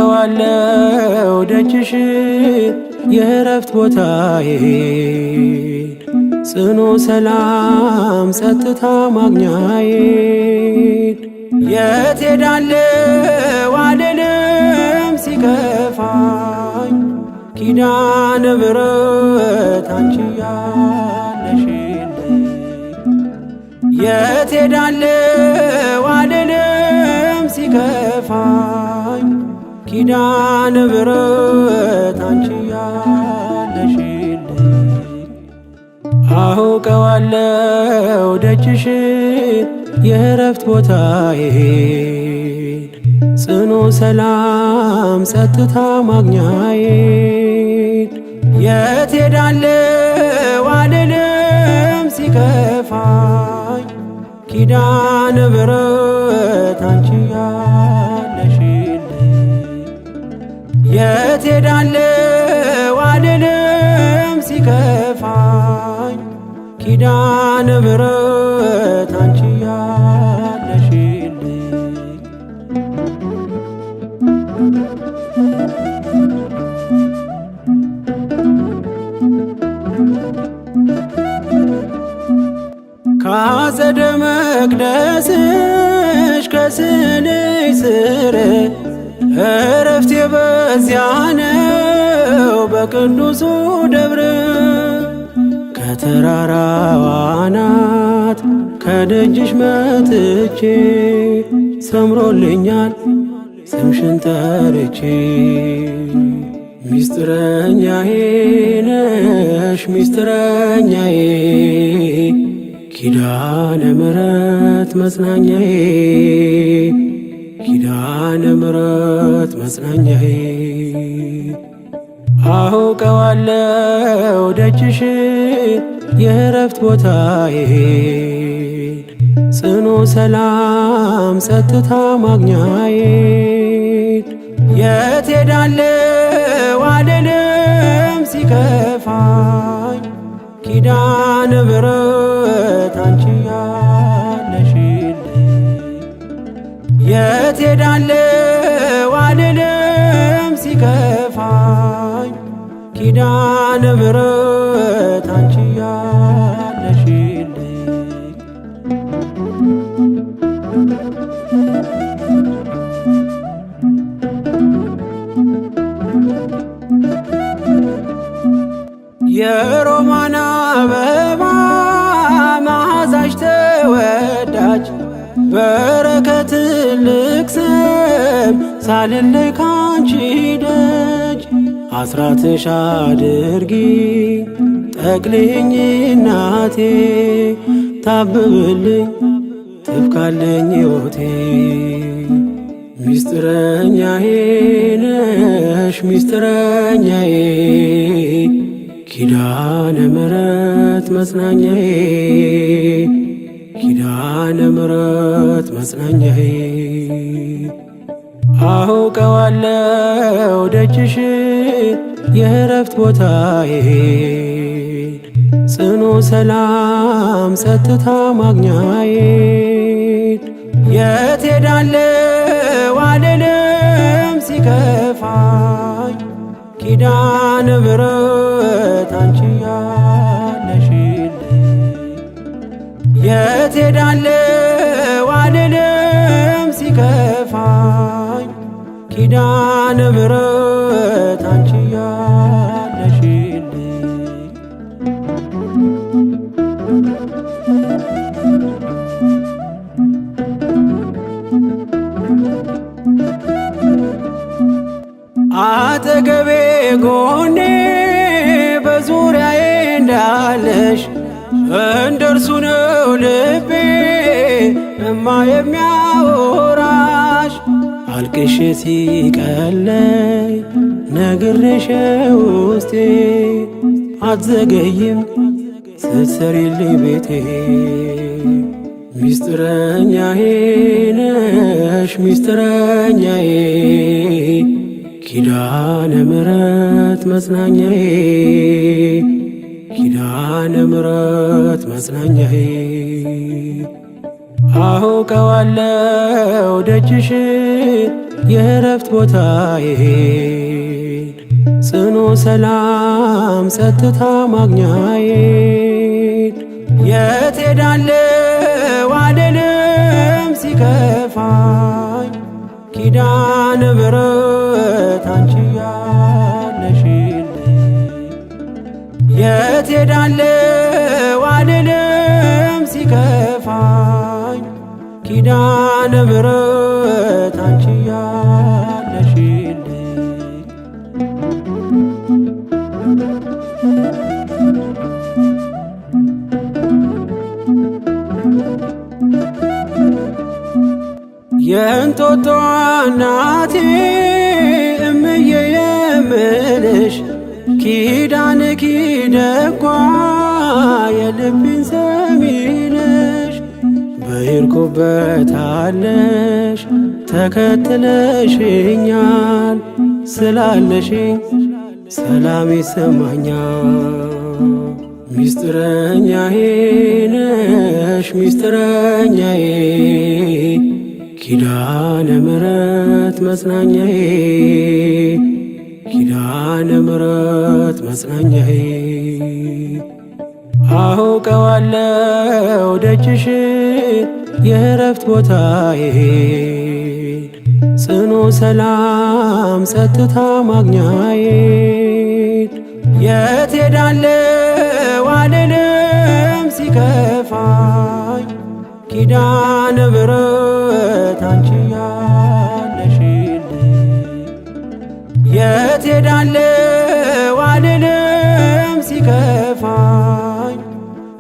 አውቀዋለሁ ደጅሽን የእረፍት ቦታዬን ጽኑ ሰላም ጸጥታ ማግኛዬን የት ሄዳለሁ አልልም ሲከፋኝ ኪዳነ ምሕረት አንቺ ያለሽልኝ የት ሄዳለሁ አልልም ሲከፋኝ ኪዳነ ምሕረት አንቺ ያለሽልኝ አውቀዋለሁ ደጅሽን የእረፍት ቦታዬን ጽኑ ሰላም ጸጥታ ማግኛዬን የት ሄዳለሁ አልልም ሲከፋኝ ኪዳነ ምሕረት አንቺ ያለሽልኝ የት ሄዳለሁ አልልም ሲከፋኝ ኪዳነ ምሕረት አንቺ ያለሽልኝ ከአጸደ መቅደስሽ ከስንኝ ስር እረፍቴ በዚያ ነው በቅዱሱ ደብር ከተራራው አናት ከደጅሽ መጥቼ ሰምሮልኛል ስምሽን ጠርቼ ሚስጥረኛዬ ነሽ ሚስጥረኛዬ ኪዳነ ምሕረት መጽናኛዬ ኪዳነ ምሕረት መጽናኛዬ አውቀዋለሁ ደጅሽን የእረፍት ቦታዬን ጽኑ ሰላም ጸጥታ ማግኛዬን የት ሄዳለሁ አልልም ሲከፋኝ ኪዳነ ምሕረት አንቺ ያለሽልኝ የት ሄዳለሁ አልልም ሲከፋኝ ኪዳነ ምሕረት አንቺ ያለሽልኝ የሮማን አበባ መዓዛሽ ተወዳጅ በረከት ልቅሰም ሳልለይ ካንቺ ደጅ አስራትሽ አድርጊ ጠቅልኝ እናቴ ታብብልኝ ትብካለኝ ሕይወቴ ሚስጥረኛዬ ነሽ ሚስጥረኛዬ ኪዳነ ምሕረት መጽናኛዬ ኪዳነ ምሕረት መጽናኛዬ አውቀዋለሁ ደጅሽን የእረፍት ቦታዬን ጽኑ ሰላም ጸጥታ ማግኛዬን የት ሄዳለሁ አልልም ሲከፋኝ ኪዳነ ምሕረት አንቺ ያለሽልኝ የት ሄዳለሁ አልልም ሲከፋኝ ኪዳነ ምሕረት አንቺ ያለሽልኝ አጠገቤ ጎኔ በዙሪያዬ እንዳለሽ እንደርሱ ነው ልቤ እማ የሚያወራሽ አልቅሼ ሲቀለይ ነግሬሽ ውስጤ አትዘገይም ስትሰሪልኝ ቤቴ ሚስጥረኛዬ ነሽ ሚስጥረኛዬ ኪዳነ ምሕረት መጽናኛዬ ኪዳነ ምሕረት መጽናኛዬ አውቀዋለሁ ደጅሽን የእረፍት ቦታዬን ጽኑ ሰላም ጸጥታ ማግኛዬን የት ሄዳለሁ አልልም ሲከፋኝ ኪዳነ ምሕረት አንቺ ያለሽልኝ የት ሄዳለሁ አልልም ሲከፋኝ ኪዳነ ምሕረት አንቺ ያለሽልኝ የእንጦጦ እናቴ እምዬ የምልሽ ኪዳንኪ ደጓ የልቤን ሰሚ ነሽ በሄድኩበት አለሽ ተከትለሽኛል ስላለሽኝ ሰላም ይሰማኛል ሚስጥረኛዬ ነሽ ሚስጥረኛዬ ኪዳነ ምሕረት መጽናኛዬ ኪዳነ ምሕረት መጽናኛዬ አውቀዋለሁ ደጅሽን የእረፍት ቦታዬን ጽኑ ሰላም ጸጥታ ማግኛዬን የት ሄዳለሁ አልልም ሲከፋኝ ኪዳነ ምሕረት አንቺ ያለሽልኝ የት ሄዳለሁ አልልም ሲከፋኝ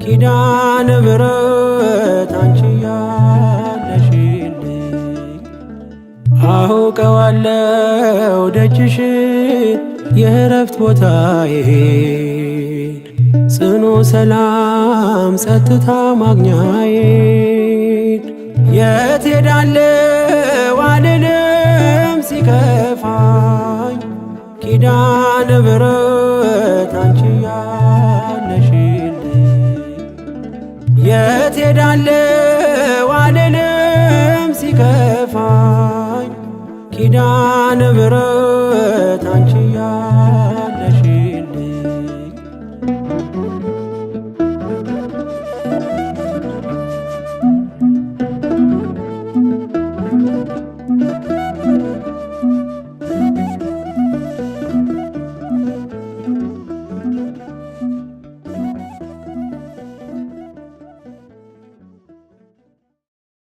ኪዳነ ምሕረት አንቺ ያለሽልኝ አውቀዋለሁ ደጅሽን የእረፍት ቦታዬን ጽኑ ሰላም ጸጥታ ማግኛዬን የት ሄዳለሁ አልልም ሲከፋኝ ኪዳነ ምሕረት አንቺ ያለሽልኝ የት ሄዳለሁ አልልም ሲከፋኝ ኪዳነ ምሕረት